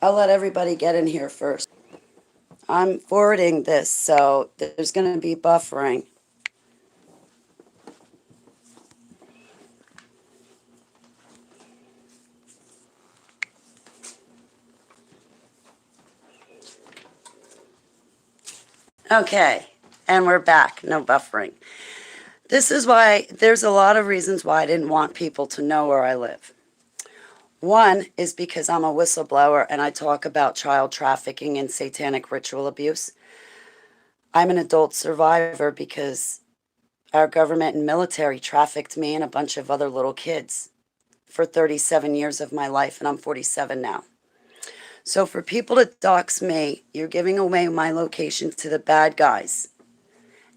I'll let everybody get in here first. I'm forwarding this, so there's going to be buffering. Okay, and we're back. No buffering. This is why there's a lot of reasons why I didn't want people to know where I live. One is because I'm a whistleblower and I talk about child trafficking and satanic ritual abuse. I'm an adult survivor because our government and military trafficked me and a bunch of other little kids for 37 years of my life, and I'm 47 now. So for people to dox me, you're giving away my location to the bad guys,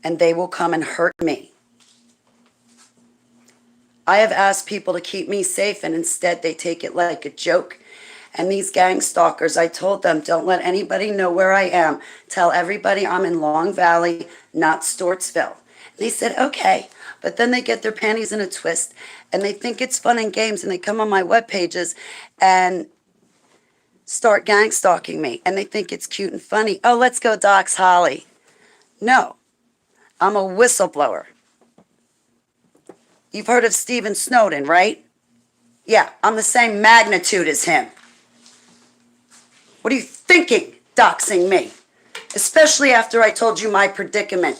and they will come and hurt me. I have asked people to keep me safe, and instead they take it like a joke. And these gang stalkers, I told them, don't let anybody know where I am. Tell everybody I'm in Long Valley, not Stortsville. And they said, okay. But then they get their panties in a twist, and they think it's fun and games, and they come on my web pages and start gang stalking me. And they think it's cute and funny. Oh, let's go dox Holly. No, I'm a whistleblower. You've heard of Stephen Snowden, right? Yeah, I'm the same magnitude as him. What are you thinking, doxing me? Especially after I told you my predicament.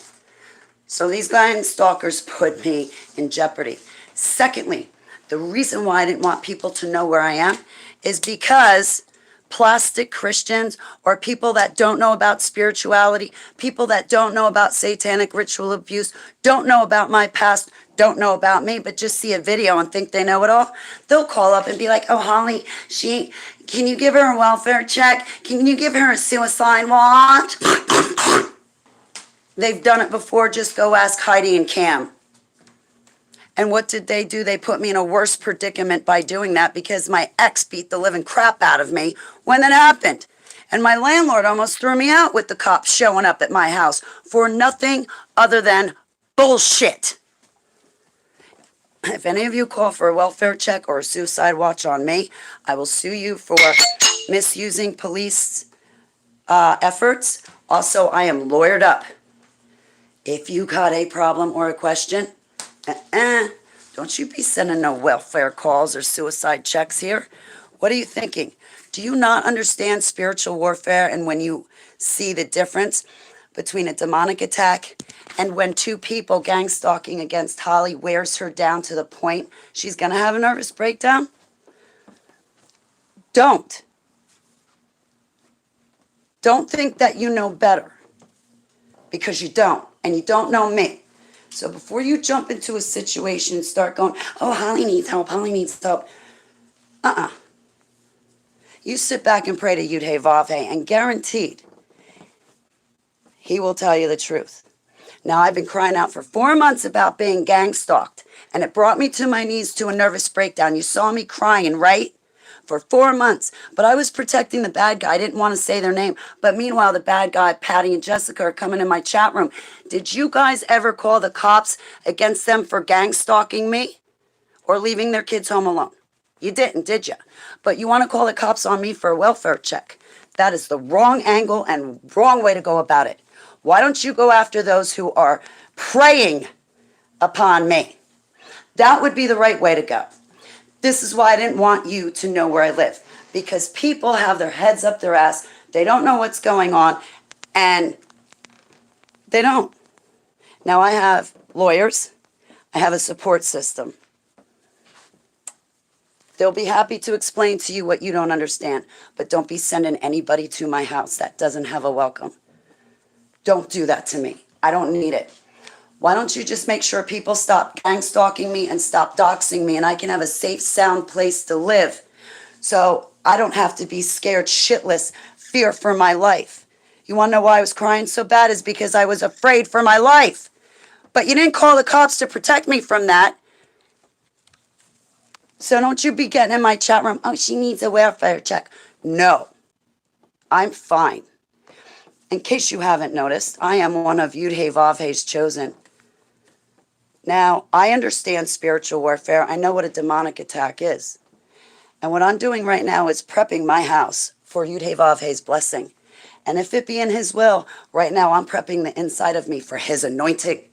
So these gang stalkers put me in jeopardy. Secondly, the reason why I didn't want people to know where I am is because plastic Christians or people that don't know about spirituality, people that don't know about satanic ritual abuse, don't know about my past, don't know about me, but just see a video and think they know it all, they'll call up and be like, oh, Holly, can you give her a welfare check? Can you give her a suicide watch? They've done it before. Just go ask Heidi and Cam. And what did they do? They put me in a worse predicament by doing that because my ex beat the living crap out of me when that happened. And my landlord almost threw me out with the cops showing up at my house for nothing other than bullshit. If any of you call for a welfare check or a suicide watch on me, I will sue you for misusing police efforts. Also, I am lawyered up. If you got a problem or a question, don't you be sending no welfare calls or suicide checks here. What are you thinking? Do you not understand spiritual warfare and when you see the difference between a demonic attack and when two people gang stalking against Holly wears her down to the point she's going to have a nervous breakdown? Don't. Don't think that you know better because you don't, and you don't know me. So before you jump into a situation and start going, oh, Holly needs help, Holly needs help. You sit back and pray to Yud-Hey Vav-Hey, and guaranteed, he will tell you the truth. Now, I've been crying out for 4 months about being gang stalked, and it brought me to my knees to a nervous breakdown. You saw me crying, right? For 4 months. But I was protecting the bad guy. I didn't want to say their name. But meanwhile, the bad guy, Patty and Jessica, are coming in my chat room. Did you guys ever call the cops against them for gang stalking me or leaving their kids home alone? You didn't, did you? But you want to call the cops on me for a welfare check. That is the wrong angle and wrong way to go about it. Why don't you go after those who are preying upon me? That would be the right way to go. This is why I didn't want you to know where I live. Because people have their heads up their ass. They don't know what's going on. And they don't. Now I have lawyers. I have a support system. They'll be happy to explain to you what you don't understand. But don't be sending anybody to my house that doesn't have a welcome. Don't do that to me. I don't need it. Why don't you just make sure people stop gang stalking me and stop doxing me and I can have a safe, sound place to live so I don't have to be scared shitless, fear for my life. You want to know why I was crying so bad is because I was afraid for my life. But you didn't call the cops to protect me from that. So don't you be getting in my chat room, oh, she needs a welfare check. No, I'm fine. In case you haven't noticed, I am one of Yud-Hey Vav-Hey's chosen. Now, I understand spiritual warfare. I know what a demonic attack is. And what I'm doing right now is prepping my house for Yud-Heh-Vav-Heh's blessing. And if it be in his will, right now I'm prepping the inside of me for his anointing.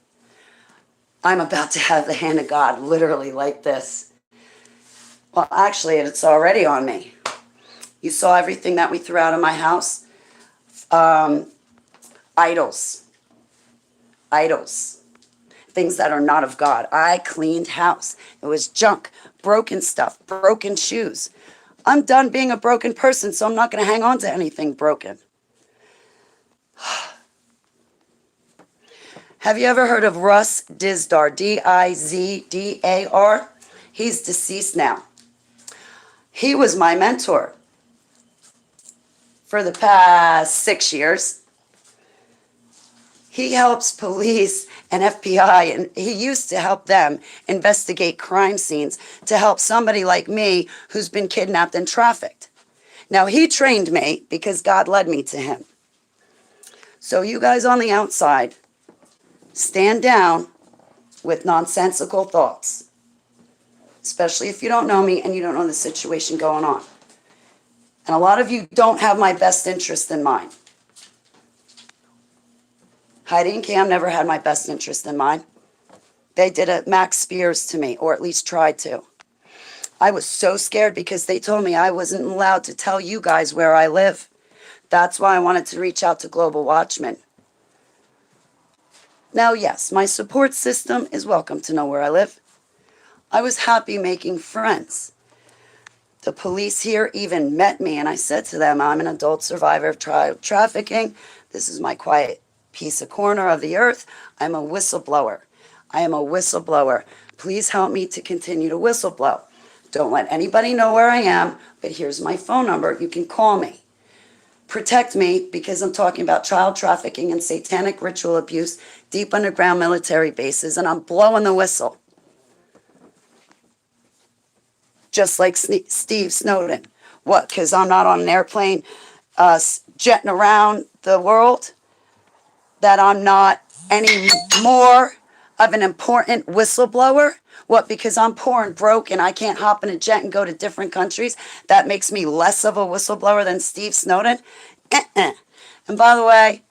I'm about to have the hand of God literally like this. Well, actually, it's already on me. You saw everything that we threw out of my house. Idols. Idols. Things that are not of God. I cleaned house. It was junk, broken stuff, broken shoes. I'm done being a broken person, so I'm not going to hang on to anything broken. Have you ever heard of Russ Dizdar? Dizdar? He's deceased now. He was my mentor for the past 6 years. He helps police and FBI, and he used to help them investigate crime scenes to help somebody like me who's been kidnapped and trafficked. Now, he trained me because God led me to him. So you guys on the outside, stand down with nonsensical thoughts, especially if you don't know me and you don't know the situation going on. And a lot of you don't have my best interest in mind. Heidi and Cam never had my best interest in mind. They did a Max Spears to me, or at least tried to. I was so scared because they told me I wasn't allowed to tell you guys where I live. That's why I wanted to reach out to Global Watchmen. Now, yes, my support system is welcome to know where I live. I was happy making friends. The police here even met me, and I said to them, I'm an adult survivor of child trafficking. This is my quiet piece of corner of the earth. I'm a whistleblower. I am a whistleblower. Please help me to continue to whistleblow. Don't let anybody know where I am, but here's my phone number. You can call me. Protect me, because I'm talking about child trafficking and satanic ritual abuse, deep underground military bases, and I'm blowing the whistle. Just like Steve Snowden. What, because I'm not on an airplane jetting around the world? That I'm not any more of an important whistleblower? What, because I'm poor and broke and I can't hop in a jet and go to different countries? That makes me less of a whistleblower than Steve Snowden? And by the way,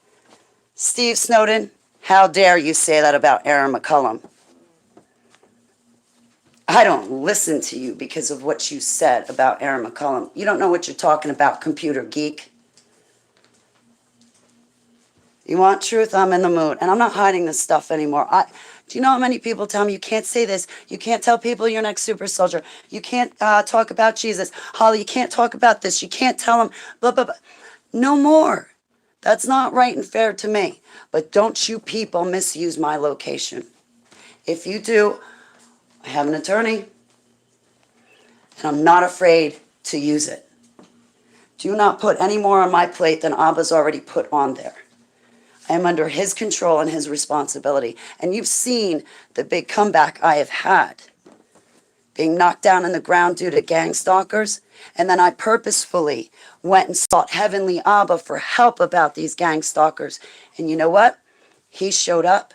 Steve Snowden, how dare you say that about Aaron McCullum? I don't listen to you because of what you said about Aaron McCullum. You don't know what you're talking about, computer geek. You want truth? I'm in the mood. And I'm not hiding this stuff anymore. Do you know how many people tell me you can't say this? You can't tell people you're next super soldier. You can't talk about Jesus. Holly, you can't talk about this. You can't tell them blah, blah, blah. No more. That's not right and fair to me. But don't you people misuse my location. If you do, I have an attorney. And I'm not afraid to use it. Do not put any more on my plate than Abba's already put on there. I am under his control and his responsibility. And you've seen the big comeback I have had. Being knocked down on the ground due to Gangstalkers. And then I purposefully went and sought Heavenly Abba for help about these Gangstalkers. And you know what? He showed up.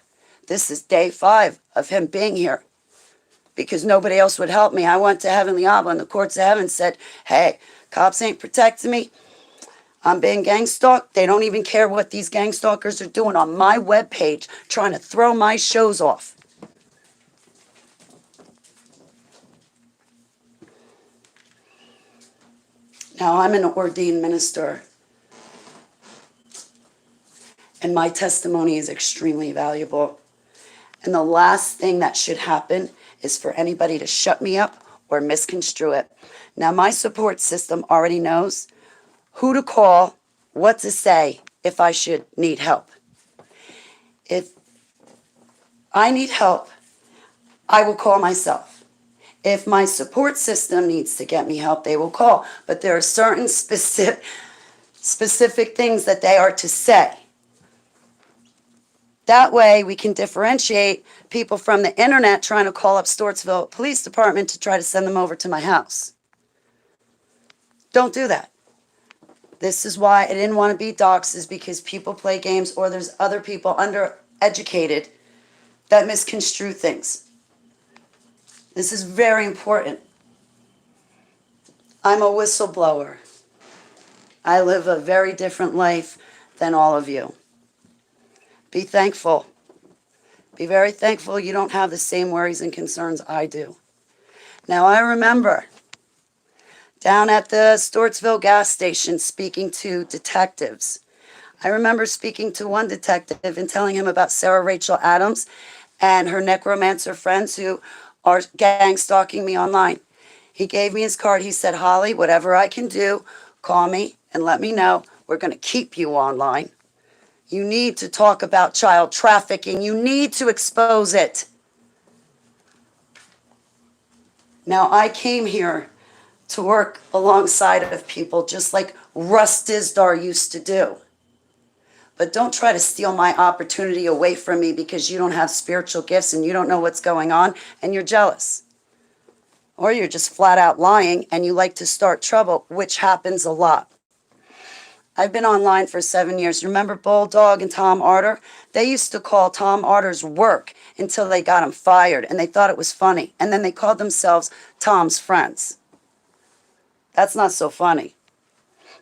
This is day 5 of him being here. Because nobody else would help me. I went to Heavenly Abba and the courts of heaven said, hey, cops ain't protecting me. I'm being gangstalked. They don't even care what these gangstalkers are doing on my webpage, trying to throw my shows off. Now, I'm an ordained minister, and my testimony is extremely valuable. And the last thing that should happen is for anybody to shut me up or misconstrue it. Now, my support system already knows who to call, what to say if I should need help. If I need help, I will call myself. If my support system needs to get me help, they will call. But there are certain specific things that they are to say. That way we can differentiate people from the internet trying to call up Stortsville Police Department to try to send them over to my house. Don't do that. This is why I didn't want to be doxxed, is because people play games, or there's other people undereducated that misconstrue things. This is very important. I'm a whistleblower. I live a very different life than all of you. Be thankful. Be very thankful you don't have the same worries and concerns I do. Now, I remember down at the Stortsville gas station speaking to detectives. I remember speaking to one detective and telling him about Sarah Rachel Adams and her necromancer friends who are gang stalking me online. He gave me his card. He said, Holly, whatever I can do, call me and let me know. We're going to keep you online. You need to talk about child trafficking. You need to expose it. Now, I came here to work alongside of people just like Russ Dizdar used to do. But don't try to steal my opportunity away from me because you don't have spiritual gifts and you don't know what's going on and you're jealous. Or you're just flat out lying and you like to start trouble, which happens a lot. I've been online for 7 years. Remember Bulldog and Tom Arter? They used to call Tom Arter's work until they got him fired and they thought it was funny. And then they called themselves Tom's friends. That's not so funny.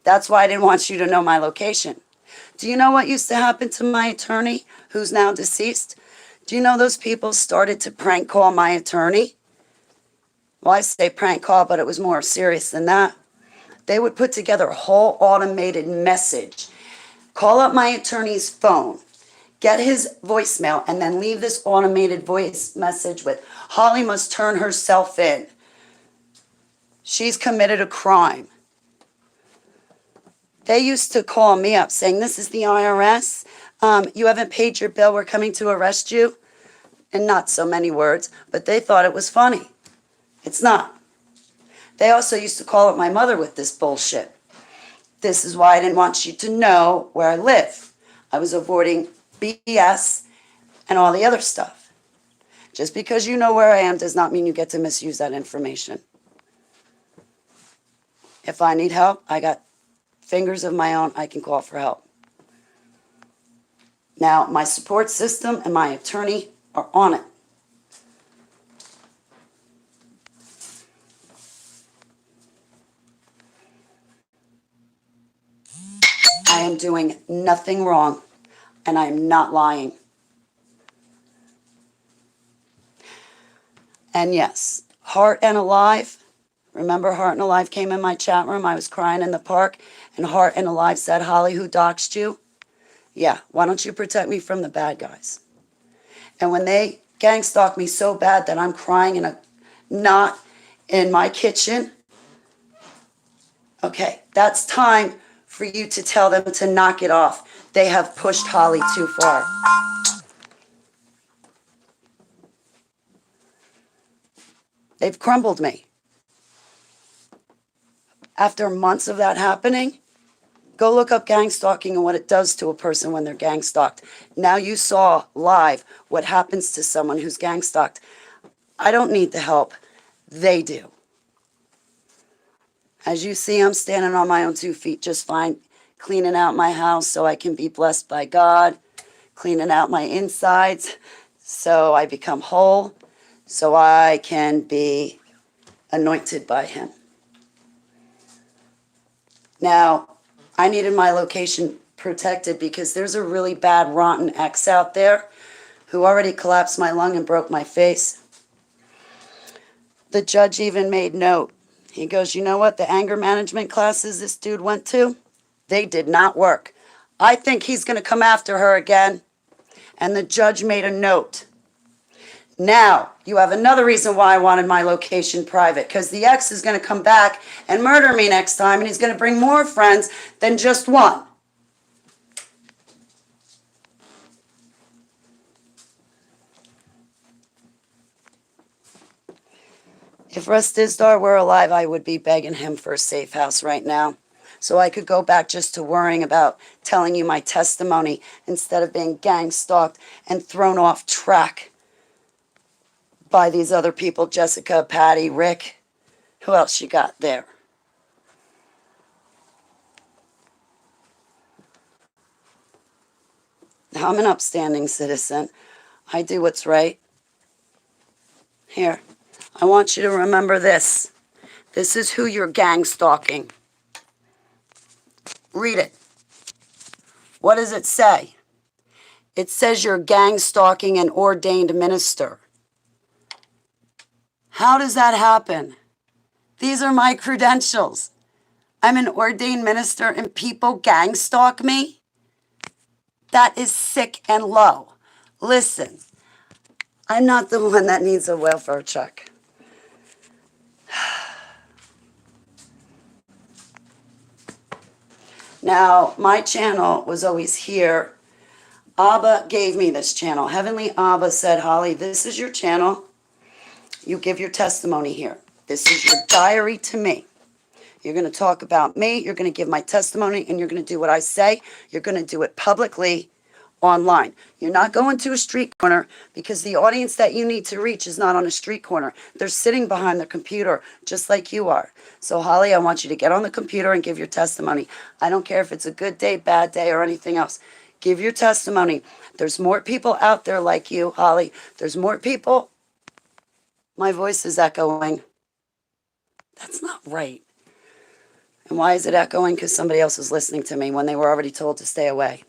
That's why I didn't want you to know my location. Do you know what used to happen to my attorney, who's now deceased? Do you know those people started to prank call my attorney? Well, I say prank call, but it was more serious than that. They would put together a whole automated message, call up my attorney's phone, get his voicemail, and then leave this automated voice message with, Holly must turn herself in. She's committed a crime. They used to call me up saying, this is the IRS. You haven't paid your bill. We're coming to arrest you. And not so many words, but they thought it was funny. It's not. They also used to call up my mother with this bullshit. This is why I didn't want you to know where I live. I was avoiding BS and all the other stuff. Just because you know where I am does not mean you get to misuse that information. If I need help, I got fingers of my own. I can call for help. Now, my support system and my attorney are on it. I am doing nothing wrong, and I am not lying. And yes, Heart and Alive. Remember Heart and Alive came in my chat room? I was crying in the park, and Heart and Alive said, Holly, who doxed you? Yeah, why don't you protect me from the bad guys? And when they gang stalk me so bad that I'm crying in a knot in my kitchen, okay, that's time for you to tell them to knock it off. They have pushed Holly too far. They've crumbled me. After months of that happening, go look up gang stalking and what it does to a person when they're gang stalked. Now you saw live what happens to someone who's gang stalked. I don't need the help. They do. As you see, I'm standing on my own 2 feet just fine, cleaning out my house so I can be blessed by God, cleaning out my insides so I become whole, so I can be anointed by Him. Now, I needed my location protected because there's a really bad, rotten ex out there who already collapsed my lung and broke my face. The judge even made note. He goes, you know what? The anger management classes this dude went to, they did not work. I think he's going to come after her again. And the judge made a note. Now, you have another reason why I wanted my location private, because the ex is going to come back and murder me next time, and he's going to bring more friends than just one. If Russ Dizdar were alive, I would be begging him for a safe house right now, so I could go back just to worrying about telling you my testimony instead of being gang stalked and thrown off track by these other people, Jessica, Patty, Rick. Who else you got there? Now, I'm an upstanding citizen. I do what's right. Here, I want you to remember this. This is who you're gang stalking. Read it. What does it say? It says you're gang stalking an ordained minister. How does that happen? These are my credentials. I'm an ordained minister and people gang stalk me? That is sick and low. Listen, I'm not the one that needs a welfare check. Now, my channel was always here. Abba gave me this channel. Heavenly Abba said, Holly, this is your channel. You give your testimony here. This is your diary to me. You're going to talk about me. You're going to give my testimony, and you're going to do what I say. You're going to do it publicly online. You're not going to a street corner because the audience that you need to reach is not on a street corner. They're sitting behind their computer just like you are. So, Holly, I want you to get on the computer and give your testimony. I don't care if it's a good day, bad day, or anything else. Give your testimony. There's more people out there like you, Holly. There's more people. My voice is echoing. That's not right. And why is it echoing? Because somebody else is listening to me when they were already told to stay away.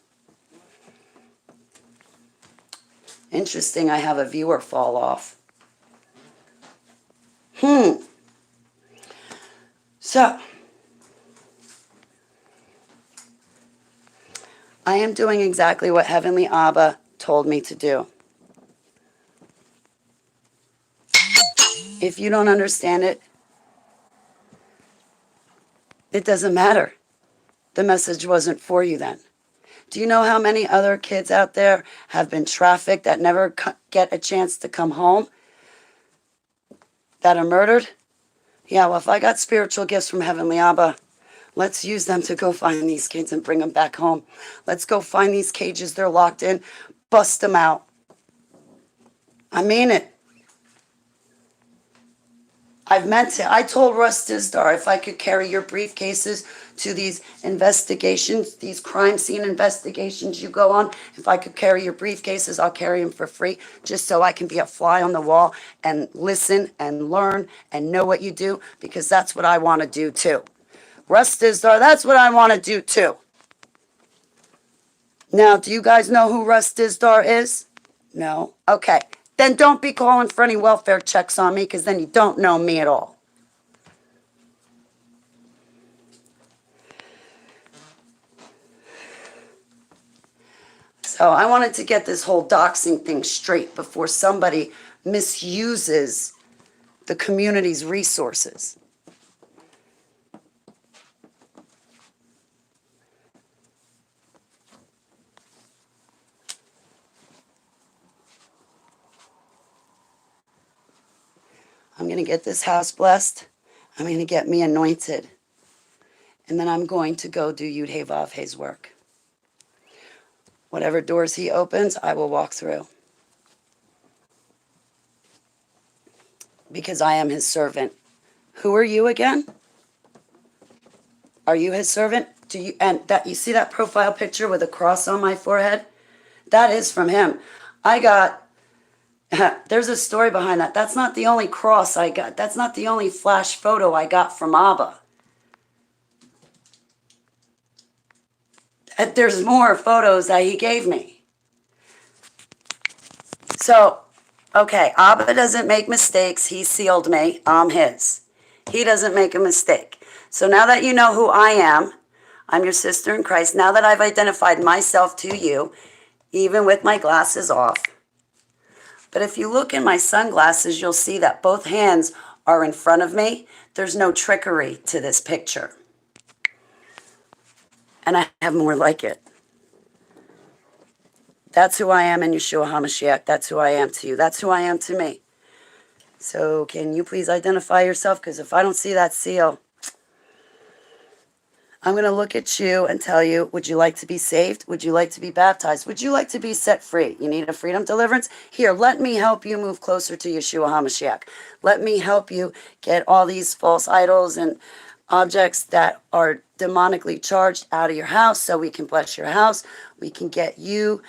Interesting, I have a viewer fall off. So, I am doing exactly what Heavenly Abba told me to do. If you don't understand it, it doesn't matter. The message wasn't for you then. Do you know how many other kids out there have been trafficked that never get a chance to come home? That are murdered? Yeah, well, if I got spiritual gifts from Heavenly Abba, let's use them to go find these kids and bring them back home. Let's go find these cages they're locked in, bust them out. I mean it. I've meant it. I told Russ Dizdar if I could carry your briefcases to these investigations, these crime scene investigations you go on, if I could carry your briefcases, I'll carry them for free, just so I can be a fly on the wall and listen and learn and know what you do, because that's what I want to do too. Russ Dizdar, that's what I want to do too. Now, do you guys know who Russ Dizdar is? No? Okay. Then don't be calling for any welfare checks on me, because then you don't know me at all. So I wanted to get this whole doxing thing straight before somebody misuses the community's resources. I'm going to get this house blessed. I'm going to get me anointed. And then I'm going to go do Yud Hey Vav Hey's work. Whatever doors he opens, I will walk through. Because I am his servant. Who are you again? Are you his servant? Do you, and that you see that profile picture with a cross on my forehead? That is from him. I got, there's a story behind that. That's not the only cross I got. That's not the only flash photo I got from Abba. There's more photos that he gave me. So, okay, Abba doesn't make mistakes. He sealed me. I'm his. He doesn't make a mistake. So now that you know who I am, I'm your sister in Christ. Now that I've identified myself to you, even with my glasses off. But if you look in my sunglasses, you'll see that both hands are in front of me. There's no trickery to this picture. And I have more like it. That's who I am in Yeshua HaMashiach. That's who I am to you. That's who I am to me. So can you please identify yourself? Because if I don't see that seal, I'm going to look at you and tell you, would you like to be saved? Would you like to be baptized? Would you like to be set free? You need a freedom deliverance? Here, let me help you move closer to Yeshua HaMashiach. Let me help you get all these false idols and objects that are demonically charged out of your house so we can bless your house. We can get you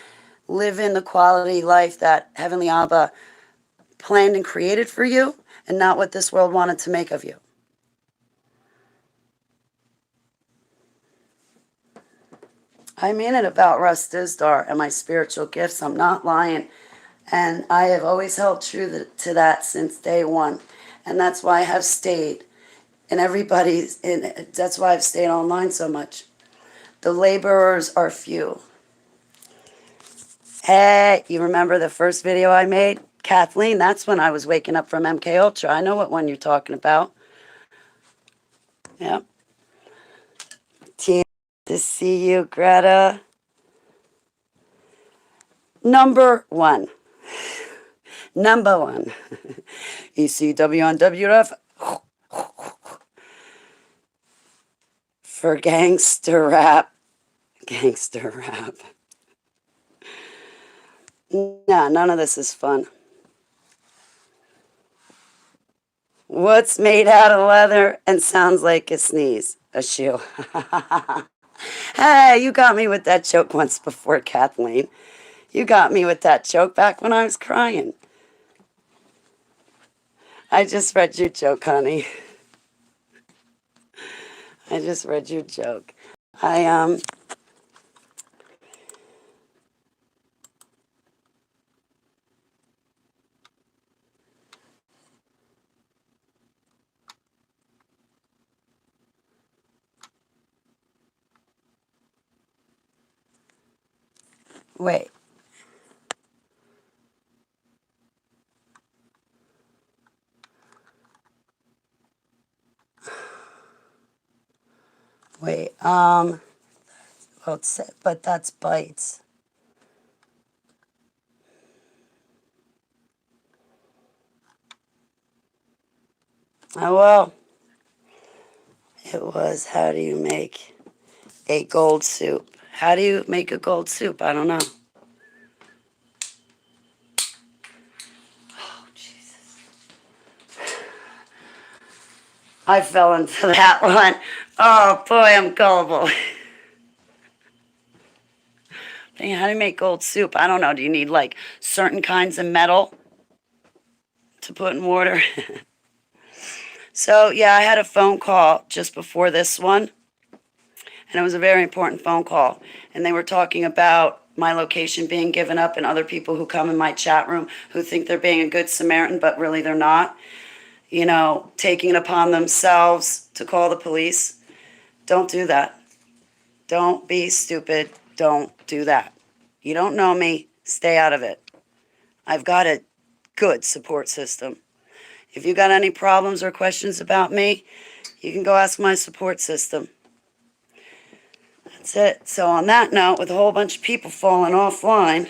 living the quality life that Heavenly Abba planned and created for you, and not what this world wanted to make of you. I mean it about Russ Dizdar and my spiritual gifts. I'm not lying. And I have always held true to that since day one. And that's why I have stayed. And that's why I've stayed online so much. The laborers are few. Hey, you remember the first video I made? Kathleen, that's when I was waking up from MK Ultra. I know what one you're talking about. Yep. Team to see you, Greta. Number one. Number one. ECW on WF for gangster rap. Gangster rap. Nah, none of this is fun. What's made out of leather and sounds like a sneeze? A shoe. Hey, you got me with that joke once before, Kathleen. You got me with that joke back when I was crying. I just read your joke, honey. I just read your joke. Wait. Wait, well, but that's bites. Oh, well, it was, how do you make a gold soup? How do you make a gold soup? I don't know. Oh, Jesus. I fell into that one. Oh, boy, I'm gullible. How do you make gold soup? I don't know. Do you need, like, certain kinds of metal to put in water? So, yeah, I had a phone call just before this one, and it was a very important phone call. And they were talking about my location being given up and other people who come in my chat room who think they're being a good Samaritan, but really they're not. You know, taking it upon themselves to call the police. Don't do that. Don't be stupid. Don't do that. You don't know me. Stay out of it. I've got a good support system. If you got any problems or questions about me, you can go ask my support system. That's it. So on that note, with a whole bunch of people falling offline,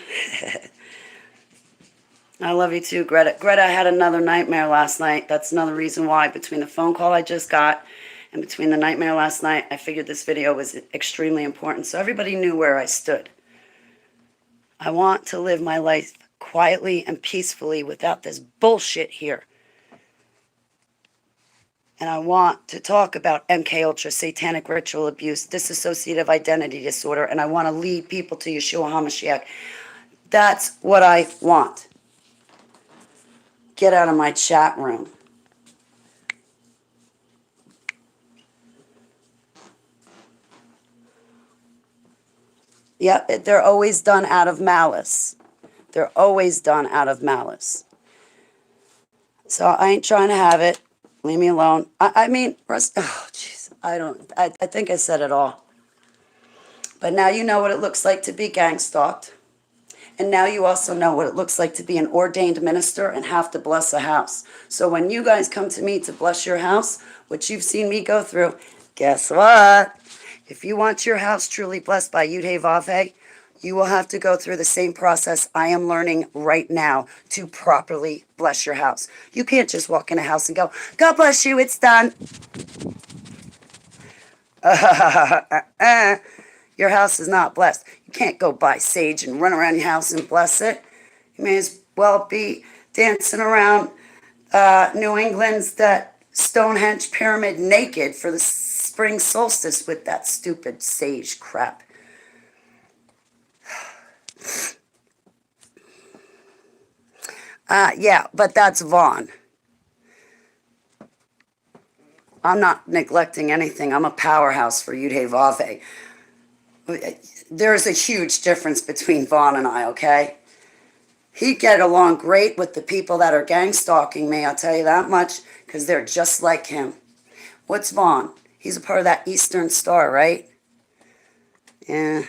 I love you too, Greta. Greta, I had another nightmare last night. That's another reason why, between the phone call I just got and between the nightmare last night, I figured this video was extremely important so everybody knew where I stood. I want to live my life quietly and peacefully without this bullshit here. And I want to talk about MK Ultra, satanic ritual abuse, dissociative identity disorder, and I want to lead people to Yeshua HaMashiach. That's what I want. Get out of my chat room. Yep, they're always done out of malice. They're always done out of malice. So I ain't trying to have it. Leave me alone. I mean, Russ, oh, jeez. I think I said it all. But now you know what it looks like to be gang-stalked. And now you also know what it looks like to be an ordained minister and have to bless a house. So when you guys come to me to bless your house, which you've seen me go through, guess what? If you want your house truly blessed by Yud Vav He, you will have to go through the same process I am learning right now to properly bless your house. You can't just walk in a house and go, God bless you, it's done. Your house is not blessed. You can't go buy sage and run around your house and bless it. You may as well be dancing around New England's that Stonehenge pyramid naked for the spring solstice with that stupid sage crap. Yeah, but that's Vaughn. I'm not neglecting anything. I'm a powerhouse for Yud Vav He. There's a huge difference between Vaughn and I, okay? He'd get along great with the people that are gang stalking me, I'll tell you that much, because they're just like him. What's Vaughn? He's a part of that Eastern Star, right? Yeah.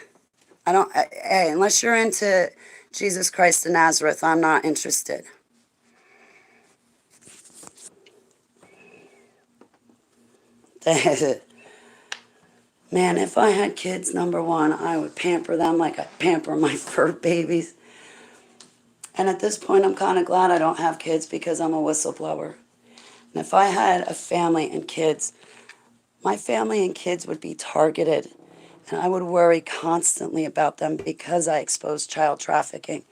Hey, unless you're into Jesus Christ of Nazareth, I'm not interested. Man, if I had kids, number one, I would pamper them like I pamper my fur babies. And at this point, I'm kind of glad I don't have kids because I'm a whistleblower. And if I had a family and kids, my family and kids would be targeted. And I would worry constantly about them because I exposed child trafficking.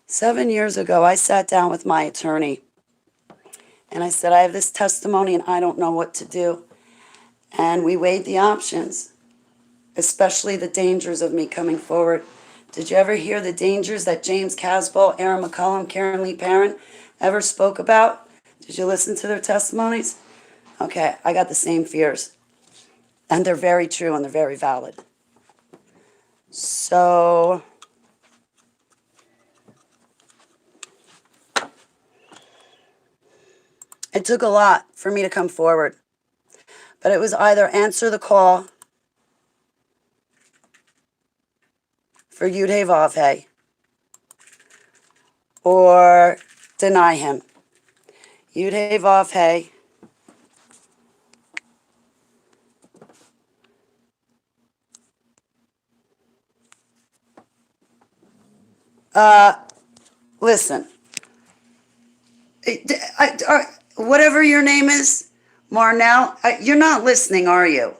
7 years ago, I sat down with my attorney and I said, I have this testimony and I don't know what to do. And we weighed the options, especially the dangers of me coming forward. Did you ever hear the dangers that James Casbolt, Aaron McCollum, Karen Lee Perrin ever spoke about? Did you listen to their testimonies? Okay, I got the same fears. And they're very true and they're very valid. So it took a lot for me to come forward. But it was either answer the call for Yudhe Vavhe or deny him. Yudhe Vavhe listen, whatever your name is, Marnell, you're not listening, are you?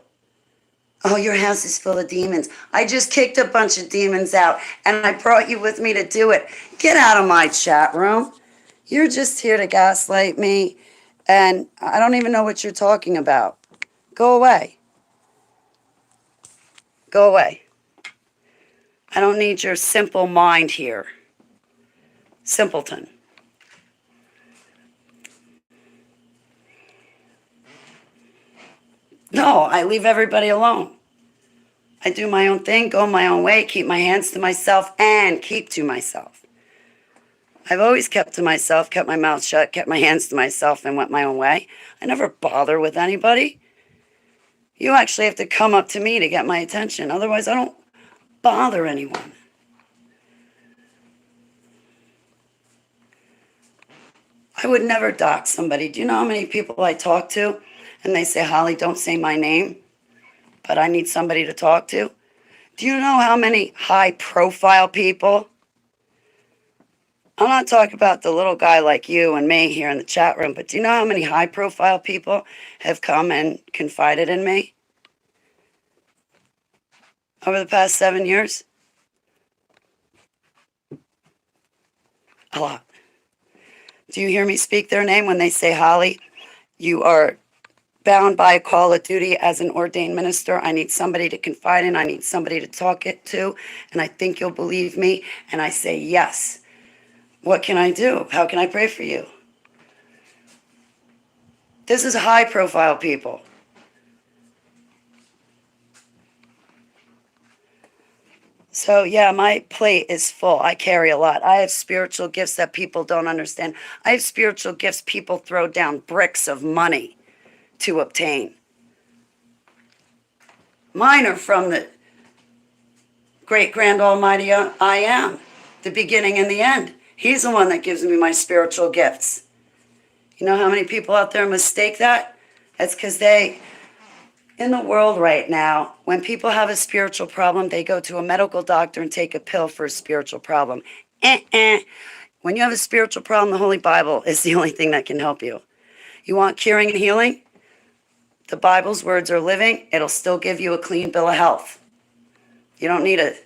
Oh, your house is full of demons. I just kicked a bunch of demons out, and I brought you with me to do it. Get out of my chat room. You're just here to gaslight me, and I don't even know what you're talking about. Go away. Go away. I don't need your simple mind here. Simpleton. No, I leave everybody alone. I do my own thing, go my own way, keep my hands to myself, and keep to myself. I've always kept to myself, kept my mouth shut, kept my hands to myself, and went my own way. I never bother with anybody. You actually have to come up to me to get my attention. Otherwise, I don't bother anyone. I would never dox somebody. Do you know how many people I talk to? And they say, Holly, don't say my name, but I need somebody to talk to. Do you know how many high-profile people? I'm not talking about the little guy like you and me here in the chat room, but do you know how many high-profile people have come and confided in me over the past 7 years? A lot. Do you hear me speak their name when they say, Holly, you are bound by a call of duty as an ordained minister. I need somebody to confide in. I need somebody to talk it to. And I think you'll believe me. And I say, yes. What can I do? How can I pray for you? This is high profile people. So yeah, my plate is full. I carry a lot. I have spiritual gifts that people don't understand. I have spiritual gifts people throw down bricks of money to obtain. Mine are from the great grand almighty I am, the beginning and the end. He's the one that gives me my spiritual gifts. You know how many people out there mistake that? That's because in the world right now, when people have a spiritual problem, they go to a medical doctor and take a pill for a spiritual problem. When you have a spiritual problem, the Holy Bible is the only thing that can help you. You want curing and healing? The Bible's words are living. It'll still give you a clean bill of health. You don't need a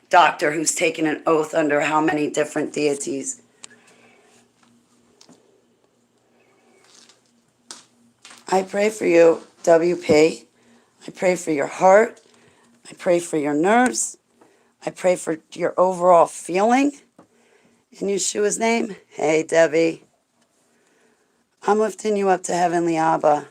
doctor who's taken an oath under how many different deities. I pray for you, WP. I pray for your heart. I pray for your nerves. I pray for your overall feeling. In Yeshua's name, hey, Debbie. I'm lifting you up to Heavenly Abba.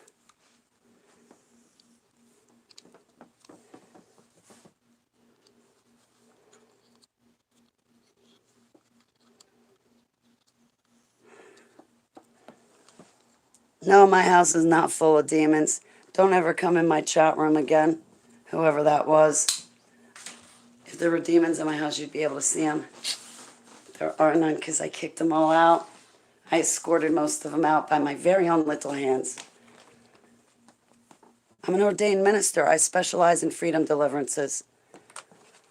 No, my house is not full of demons. Don't ever come in my chat room again, whoever that was. If there were demons in my house, you'd be able to see them. There are none because I kicked them all out. I escorted most of them out by my very own little hands. I'm an ordained minister. I specialize in freedom deliverances.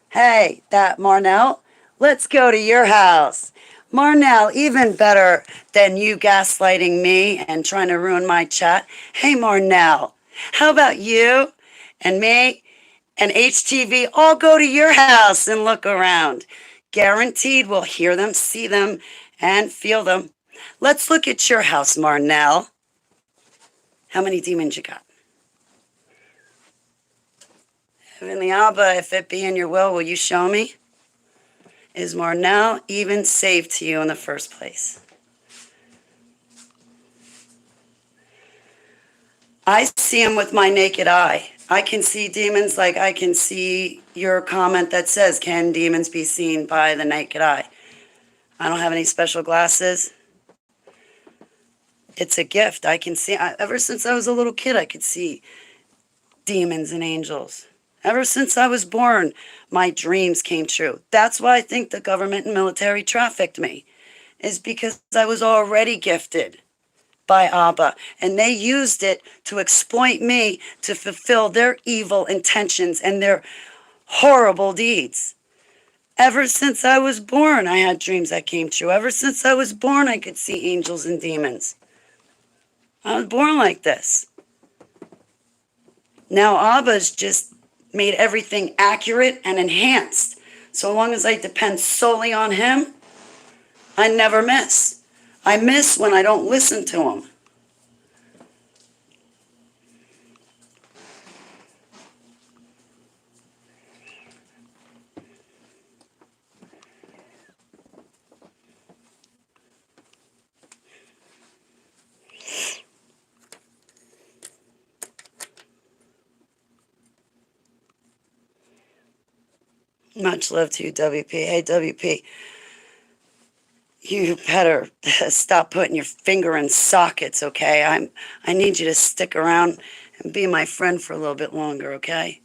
Hey, that Marnell, let's go to your house. Marnell, even better than you gaslighting me and trying to ruin my chat. Hey, Marnell, how about you and me and HTV all go to your house and look around? Guaranteed we'll hear them, see them, and feel them. Let's look at your house, Marnell. How many demons you got? Heavenly Abba, if it be in your will you show me? Is Marnell even saved to you in the first place? I see him with my naked eye. I can see demons like I can see your comment that says, can demons be seen by the naked eye? I don't have any special glasses. It's a gift. I can see, ever since I was a little kid, I could see demons and angels. Ever since I was born, my dreams came true. That's why I think the government and military trafficked me, is because I was already gifted by Abba, and they used it to exploit me to fulfill their evil intentions and their horrible deeds. Ever since I was born, I had dreams that came true. Ever since I was born, I could see angels and demons. I was born like this. Now Abba's just made everything accurate and enhanced. So long as I depend solely on him, I never miss. I miss when I don't listen to him. Much love to you, WP. Hey, WP, you better stop putting your finger in sockets, okay? I need you to stick around and be my friend for a little bit longer, okay?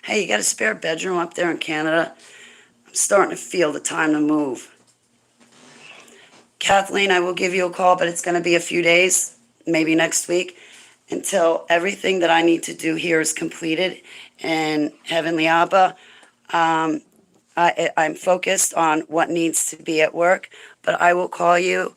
Hey, you got a spare bedroom up there in Canada? I'm starting to feel the time to move. Kathleen, I will give you a call, but it's going to be a few days, maybe next week, until everything that I need to do here is completed. And Heavenly Abba, I'm focused on what needs to be at work, but I will call you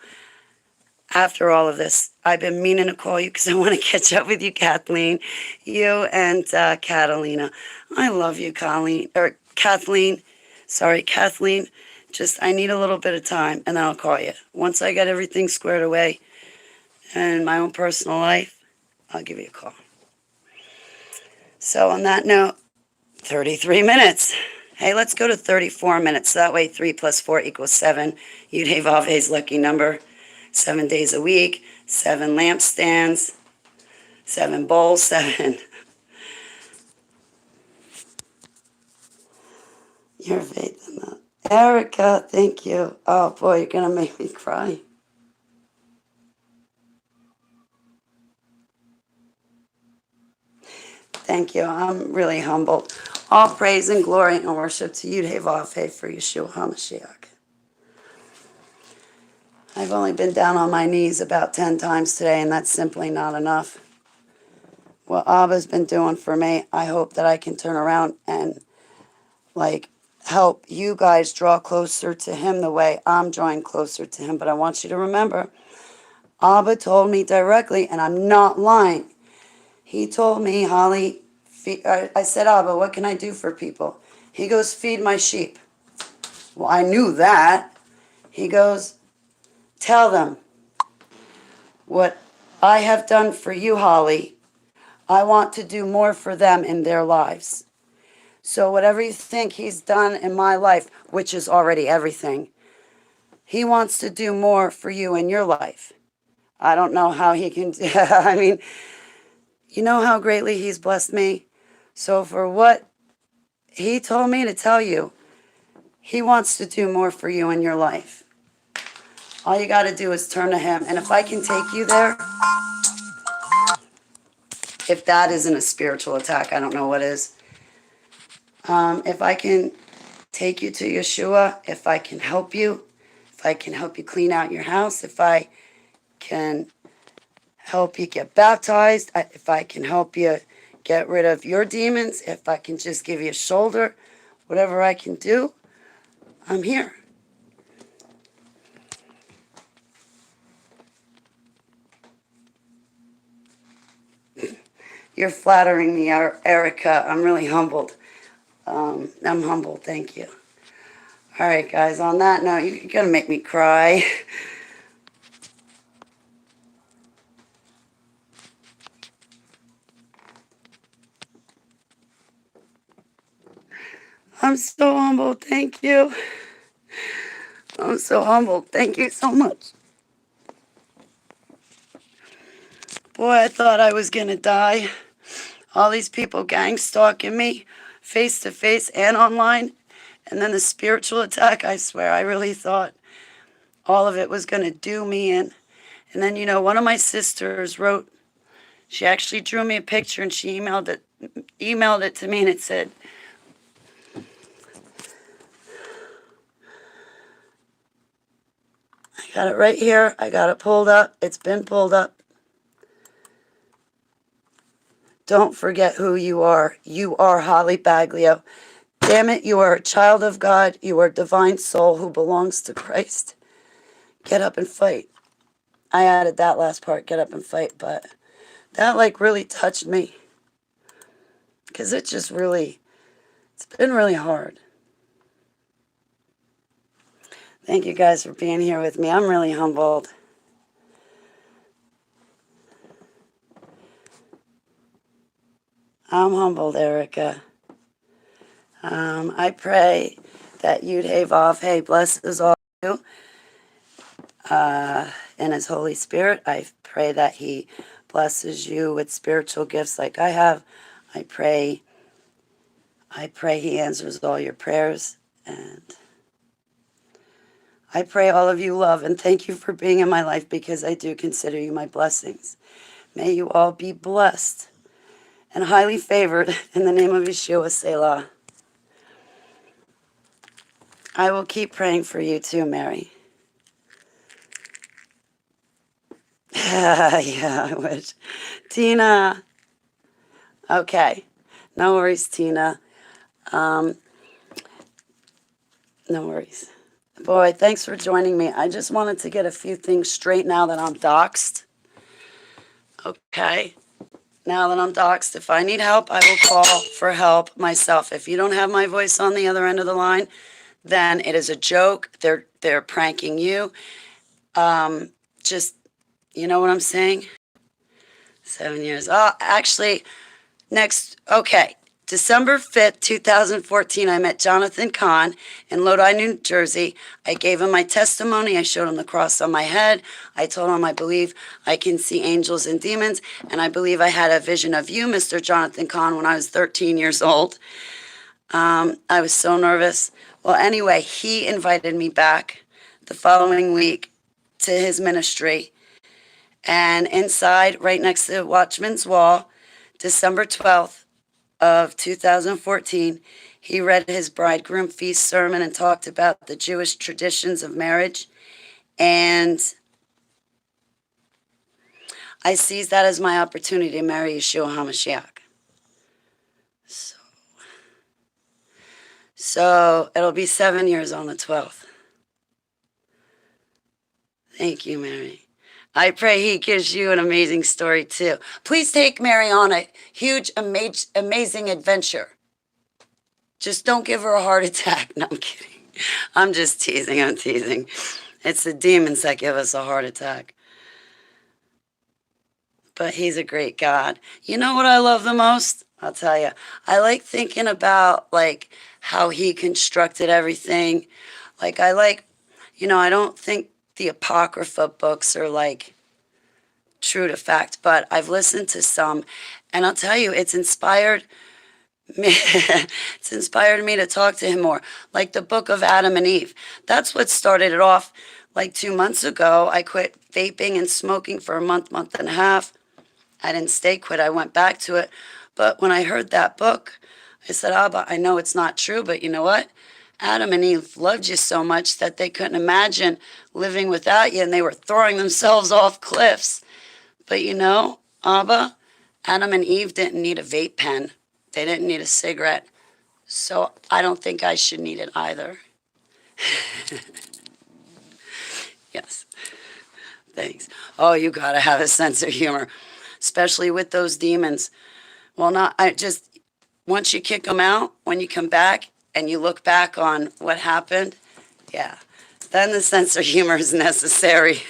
after all of this. I've been meaning to call you because I want to catch up with you, Kathleen. You and Catalina. I love you, Colleen, or Kathleen. Sorry, Kathleen. Just, I need a little bit of time, and then I'll call you. Once I get everything squared away in my own personal life, I'll give you a call. So on that note, 33 minutes. Hey, let's go to 34 minutes. That way 3 plus 4 equals 7. Yud-Hey-Vav-Hey's lucky number. 7 days a week, 7 lampstands, 7 bowls, 7. Your faith in that. Erica, thank you. Oh boy, you're going to make me cry. Thank you. I'm really humbled. All praise and glory and worship to Yud-Hey-Vav-Hey for Yeshua HaMashiach. I've only been down on my knees about 10 times today, and that's simply not enough. What Abba's been doing for me, I hope that I can turn around and, help you guys draw closer to him the way I'm drawing closer to him. But I want you to remember, Abba told me directly, and I'm not lying. He told me, Holly, I said, Abba, what can I do for people? He goes, feed my sheep. Well, I knew that. He goes, tell them what I have done for you, Holly. I want to do more for them in their lives. So whatever you think he's done in my life, which is already everything, he wants to do more for you in your life. I don't know how he can, I mean, you know how greatly he's blessed me. So for what he told me to tell you, he wants to do more for you in your life. All you got to do is turn to him. And if I can take you there, If that isn't a spiritual attack, I don't know what is. If I can take you to Yeshua, if I can help you, if I can help you clean out your house, if I can help you get baptized, if I can help you get rid of your demons, if I can just give you a shoulder, whatever I can do, I'm here. You're flattering me, Erica. I'm really humbled. I'm humbled. Thank you. All right, guys. On that note, you're going to make me cry. I'm so humbled. Thank you. I'm so humbled. Thank you so much. Boy, I thought I was going to die. All these people gang stalking me, face to face and online. And then the spiritual attack, I swear, I really thought all of it was going to do me in. And then, you know, one of my sisters wrote, she actually drew me a picture and she emailed it to me, and it said, I got it right here. I got it pulled up. It's been pulled up. Don't forget who you are. You are Holly Baglio. Damn it, you are a child of God. You are a divine soul who belongs to Christ. Get up and fight. I added that last part, get up and fight, but that like really touched me. Because it's been really hard. Thank you guys for being here with me. I'm really humbled. I'm humbled, Erica. I pray that Yud Hey Vav Hey blesses all of you in His Holy Spirit. I pray that He blesses you with spiritual gifts like I have. I pray He answers all your prayers, and I pray all of you love and thank you for being in my life, because I do consider you my blessings. May you all be blessed and highly favored in the name of Yeshua, Selah. I will keep praying for you too, Mary. Yeah, I wish. Tina. Okay. No worries, Tina. No worries. Boy, thanks for joining me. I just wanted to get a few things straight now that I'm doxxed. Okay. Now that I'm doxxed, if I need help, I will call for help myself. If you don't have my voice on the other end of the line, then it is a joke. They're pranking you. Just, you know what I'm saying? 7 years. Oh, actually, okay. December 5th, 2014, I met Jonathan Kahn in Lodi, New Jersey. I gave him my testimony. I showed him the cross on my head. I told him I believe I can see angels and demons, and I believe I had a vision of you, Mr. Jonathan Kahn, when I was 13 years old. I was so nervous. Well, anyway, he invited me back the following week to his ministry. And inside, right next to the Watchman's Wall, December 12th, of 2014, he read his bridegroom feast sermon and talked about the Jewish traditions of marriage. And I seized that as my opportunity to marry Yeshua HaMashiach. So it'll be 7 years on the 12th. Thank you, Mary. I pray he gives you an amazing story too. Please take Mary on a huge, amazing adventure. Just don't give her a heart attack. No, I'm kidding. I'm just teasing. I'm teasing. It's the demons that give us a heart attack. But he's a great God. You know what I love the most? I'll tell you. I like thinking about like how he constructed everything. Like I don't think the Apocrypha books are like true to fact, but I've listened to some, and I'll tell you, it's inspired me. It's inspired me to talk to him more. Like the book of Adam and Eve. That's what started it off. Like 2 months ago, I quit vaping and smoking for a month and a half. I didn't stay quit. I went back to it. But when I heard that book, I said, Abba, I know it's not true, but you know what? Adam and Eve loved you so much that they couldn't imagine living without you, and they were throwing themselves off cliffs. But you know, Abba, Adam and Eve didn't need a vape pen. They didn't need a cigarette. So I don't think I should need it either. Yes, thanks. Oh, you gotta have a sense of humor, especially with those demons. Well, not, I just, once you kick them out, when you come back and you look back on what happened, yeah, then the sense of humor is necessary.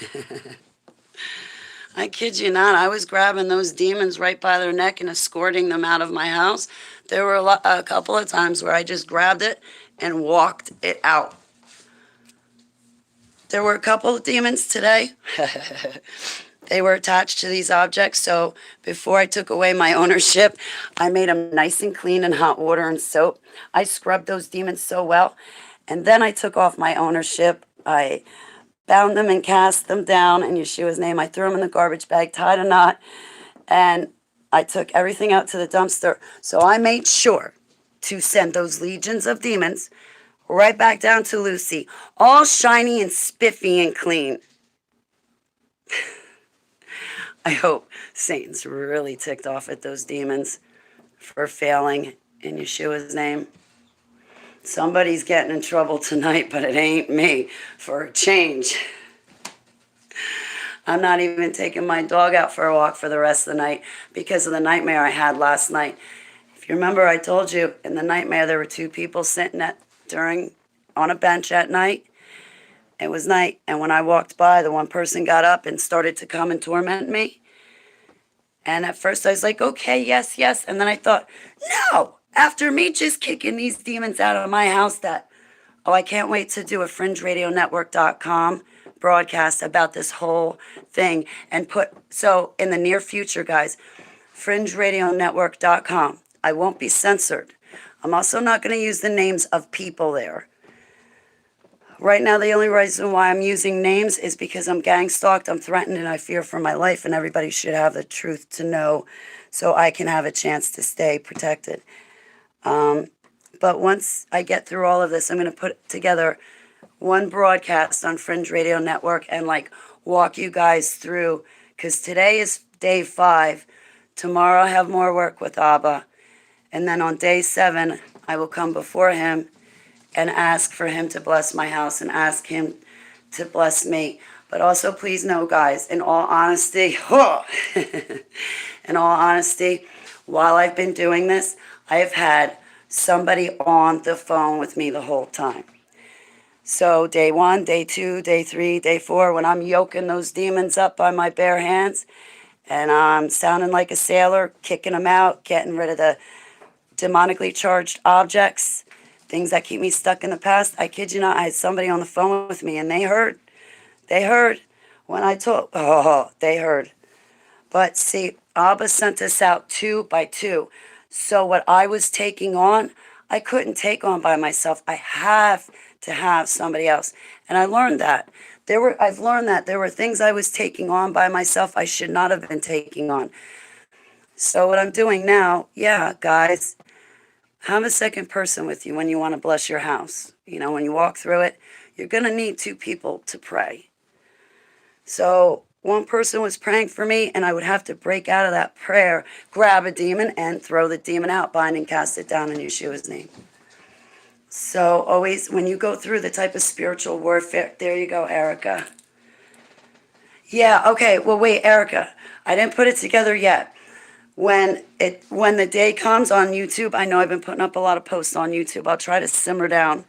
I kid you not, I was grabbing those demons right by their neck and escorting them out of my house. There were a couple of times where I just grabbed it and walked it out. There were a couple of demons today. They were attached to these objects, so before I took away my ownership, I made them nice and clean in hot water and soap. I scrubbed those demons so well, and then I took off my ownership. I bound them and cast them down in Yeshua's name. I threw them in the garbage bag, tied a knot, and I took everything out to the dumpster. So I made sure to send those legions of demons right back down to Lucy, all shiny and spiffy and clean. I hope Satan's really ticked off at those demons for failing in Yeshua's name. Somebody's getting in trouble tonight, but it ain't me, for a change. I'm not even taking my dog out for a walk for the rest of the night because of the nightmare I had last night. If you remember, I told you in the nightmare there were two people sitting on a bench at night. It was night, and when I walked by, the one person got up and started to come and torment me. And at first I was like, okay, yes, yes. And then I thought, no, after me just kicking these demons out of my house, I can't wait to do a FringeRadioNetwork.com broadcast about this whole thing and so in the near future, guys, FringeRadioNetwork.com. I won't be censored. I'm also not going to use the names of people there. Right now, the only reason why I'm using names is because I'm gang stalked, I'm threatened, and I fear for my life, and everybody should have the truth to know so I can have a chance to stay protected. But once I get through all of this, I'm going to put together one broadcast on Fringe Radio Network and walk you guys through, because today is day 5. Tomorrow I have more work with Abba. And then on day 7, I will come before him and ask for him to bless my house and ask him to bless me. But also, please know, guys, in all honesty, while I've been doing this, I have had somebody on the phone with me the whole time. So day 1, day 2, day 3, day 4, when I'm yoking those demons up by my bare hands and I'm sounding like a sailor, kicking them out, getting rid of the demonically charged objects, things that keep me stuck in the past. I kid you not, I had somebody on the phone with me and they heard when I told, they heard. But see, Abba sent us out 2 by 2. So what I was taking on, I couldn't take on by myself. I have to have somebody else. And I learned that. I've learned that there were things I was taking on by myself I should not have been taking on. So what I'm doing now, yeah, guys, have a second person with you when you want to bless your house. You know, when you walk through it, you're going to need 2 people to pray. So one person was praying for me, and I would have to break out of that prayer, grab a demon, and throw the demon out, bind and cast it down in Yeshua's name. So always, when you go through the type of spiritual warfare, there you go, Erica. Yeah, okay, well, wait, Erica, I didn't put it together yet. When the day comes on YouTube, I know I've been putting up a lot of posts on YouTube. I'll try to simmer down,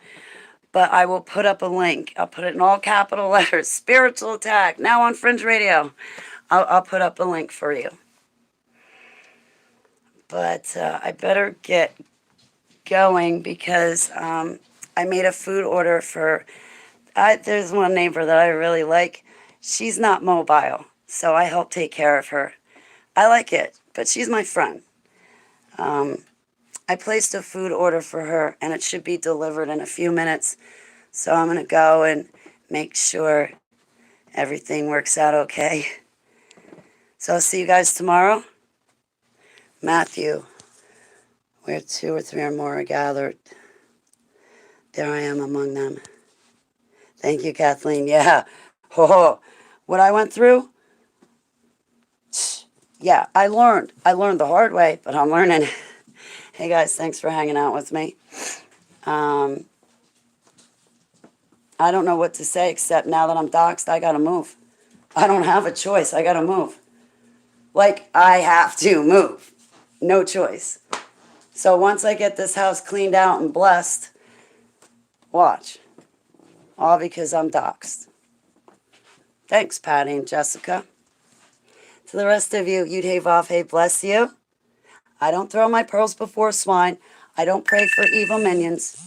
but I will put up a link. I'll put it in all capital letters, Spiritual Attack, now on Fringe Radio. I'll put up a link for you. But I better get going because I made a food order for, there's one neighbor that I really like. She's not mobile, so I help take care of her. I like it, but she's my friend. I placed a food order for her, and it should be delivered in a few minutes. So I'm going to go and make sure everything works out okay. So I'll see you guys tomorrow. Matthew, where 2 or 3 or more are gathered, there I am among them. Thank you, Kathleen. Yeah. Oh, what I went through, yeah, I learned. I learned the hard way, but I'm learning. Hey, guys, thanks for hanging out with me. I don't know what to say except now that I'm doxxed, I got to move. I don't have a choice. I got to move. Like, I have to move. No choice. So once I get this house cleaned out and blessed, watch. All because I'm doxxed. Thanks, Patty and Jessica. To the rest of you, Yud Hey Vav Hey, bless you. I don't throw my pearls before swine. I don't pray for evil minions.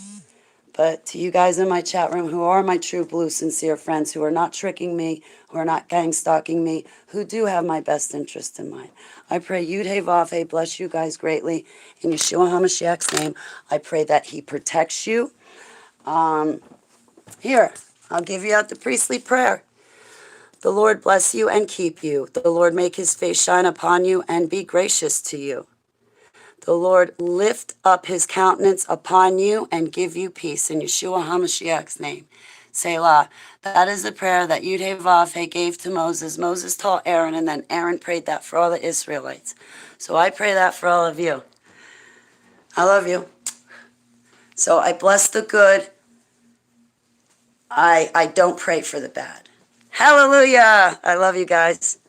But to you guys in my chat room who are my true blue sincere friends, who are not tricking me, who are not gang stalking me, who do have my best interest in mind, I pray Yud Hey Vav Hey bless you guys greatly. In Yeshua HaMashiach's name, I pray that he protects you. Here, I'll give you out the priestly prayer. The Lord bless you and keep you. The Lord make his face shine upon you and be gracious to you. The Lord lift up his countenance upon you and give you peace. In Yeshua HaMashiach's name. Selah. That is the prayer that Yud Hey Vav Hey gave to Moses. Moses taught Aaron, and then Aaron prayed that for all the Israelites. So I pray that for all of you. I love you. So I bless the good. I don't pray for the bad. Hallelujah. I love you guys.